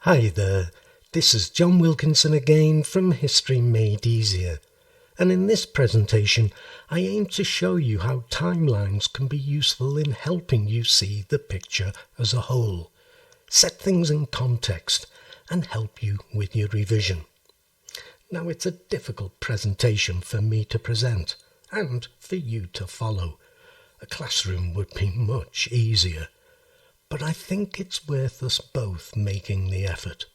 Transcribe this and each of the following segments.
Hi there, this is John Wilkinson again from History Made Easier, and in this presentation I aim to show you how timelines can be useful in helping you see the picture as a whole, set things in context and help you with your revision. Now it's a difficult presentation for me to present and for you to follow. A classroom would be much easier. But I think it's worth us both making the effort.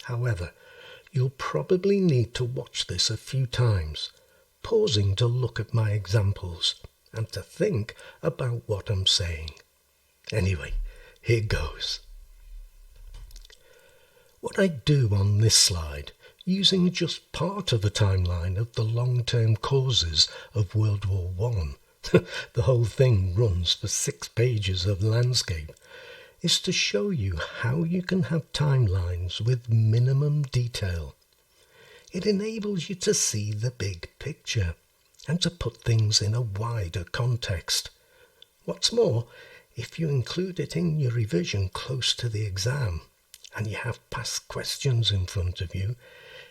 However, you'll probably need to watch this a few times, pausing to look at my examples and to think about what I'm saying. Anyway, here goes. What I do on this slide, using just part of a timeline of the long-term causes of World War I, the whole thing runs for 6 pages of landscape, is to show you how you can have timelines with minimum detail. It enables you to see the big picture and to put things in a wider context. What's more, if you include it in your revision close to the exam and you have past questions in front of you,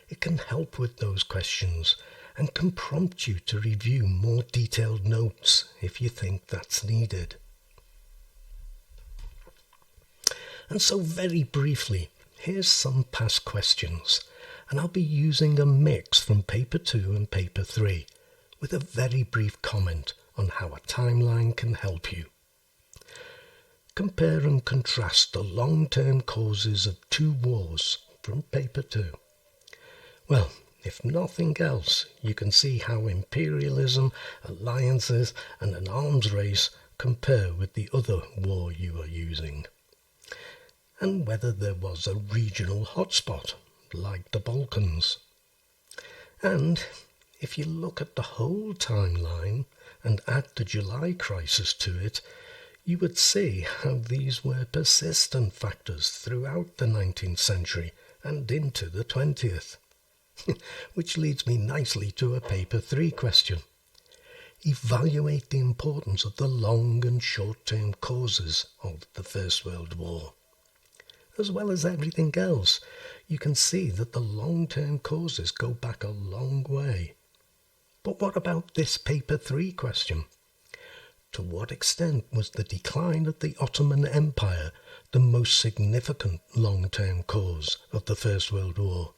it can help with those questions and can prompt you to review more detailed notes if you think that's needed. And so very briefly, here's some past questions, and I'll be using a mix from paper 2 and paper 3, with a very brief comment on how a timeline can help you. Compare and contrast the long-term causes of 2 wars from paper 2. Well, if nothing else, you can see how imperialism, alliances and an arms race compare with the other war you are using, and whether there was a regional hotspot, like the Balkans. And if you look at the whole timeline and add the July crisis to it, you would see how these were persistent factors throughout the 19th century and into the 20th. Which leads me nicely to a paper 3 question. Evaluate the importance of the long and short-term causes of the First World War. As well as everything else, you can see that the long-term causes go back a long way. But what about this paper 3 question? To what extent was the decline of the Ottoman Empire the most significant long-term cause of the First World War?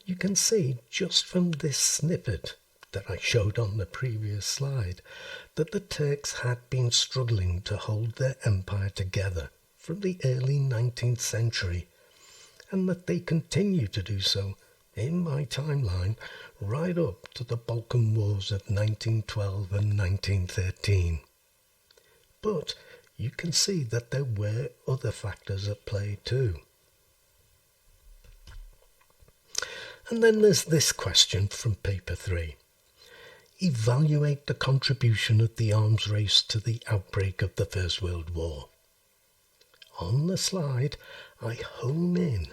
You can see just from this snippet that I showed on the previous slide that the Turks had been struggling to hold their empire together from the early 19th century, and that they continue to do so in my timeline right up to the Balkan Wars of 1912 and 1913. But you can see that there were other factors at play too. And then there's this question from paper 3. Evaluate the contribution of the arms race to the outbreak of the First World War. On the slide, I home in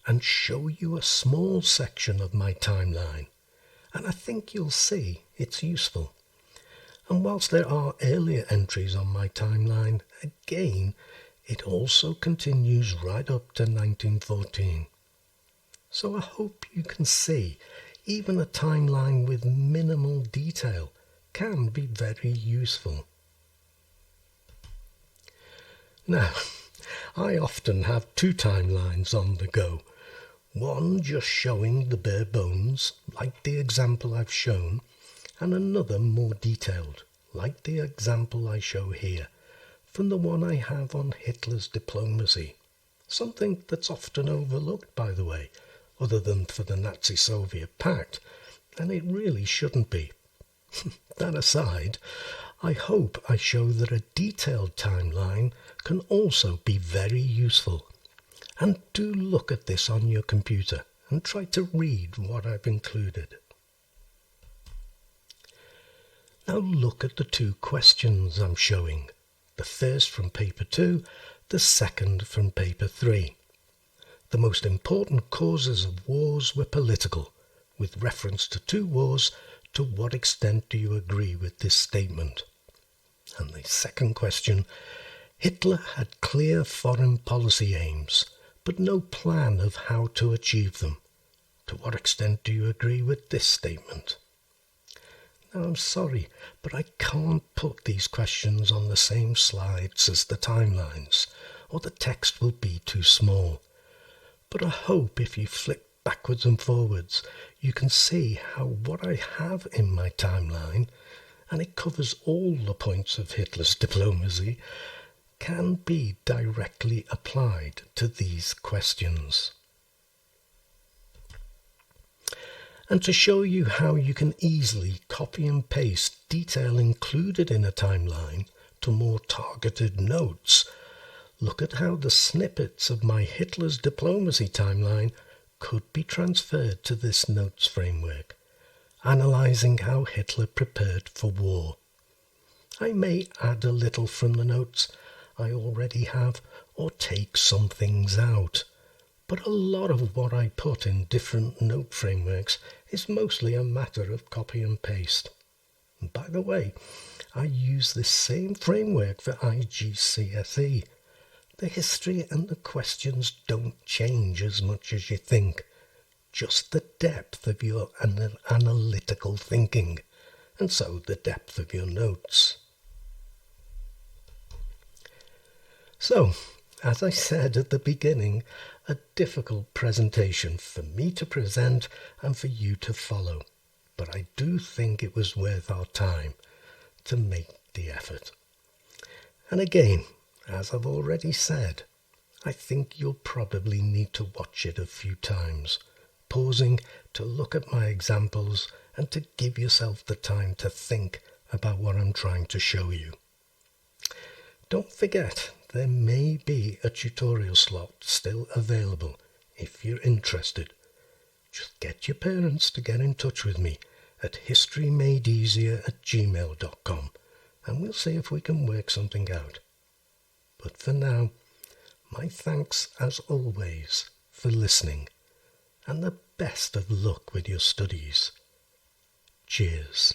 and show you a small section of my timeline, and I think you'll see it's useful. And whilst there are earlier entries on my timeline, again, it also continues right up to 1914. So I hope you can see even a timeline with minimal detail can be very useful. Now, I often have 2 timelines on the go. One just showing the bare bones, like the example I've shown, and another more detailed, like the example I show here, from the one I have on Hitler's diplomacy. Something that's often overlooked, by the way, other than for the Nazi-Soviet pact, and it really shouldn't be. That aside, I hope I show that a detailed timeline can also be very useful. And do look at this on your computer and try to read what I've included. Now look at the 2 questions I'm showing, the first from paper 2, the second from paper 3. The most important causes of wars were political, with reference to 2 wars. To what extent do you agree with this statement? And the second question, Hitler had clear foreign policy aims, but no plan of how to achieve them. To what extent do you agree with this statement? Now, I'm sorry, but I can't put these questions on the same slides as the timelines, or the text will be too small. But I hope if you flick backwards and forwards, you can see how what I have in my timeline, and it covers all the points of Hitler's diplomacy, can be directly applied to these questions. And to show you how you can easily copy and paste detail included in a timeline to more targeted notes, look at how the snippets of my Hitler's diplomacy timeline could be transferred to this notes framework, analysing how Hitler prepared for war. I may add a little from the notes I already have or take some things out, but a lot of what I put in different note frameworks is mostly a matter of copy and paste. And by the way, I use this same framework for IGCSE. The history and the questions don't change as much as you think, just the depth of your analytical thinking, and so the depth of your notes. So, as I said at the beginning, a difficult presentation for me to present and for you to follow, but I do think it was worth our time to make the effort. And again, as I've already said, I think you'll probably need to watch it a few times, pausing to look at my examples and to give yourself the time to think about what I'm trying to show you. Don't forget, there may be a tutorial slot still available if you're interested. Just get your parents to get in touch with me at historymadeeasier@gmail.com and we'll see if we can work something out. But for now, my thanks as always for listening and the best of luck with your studies. Cheers.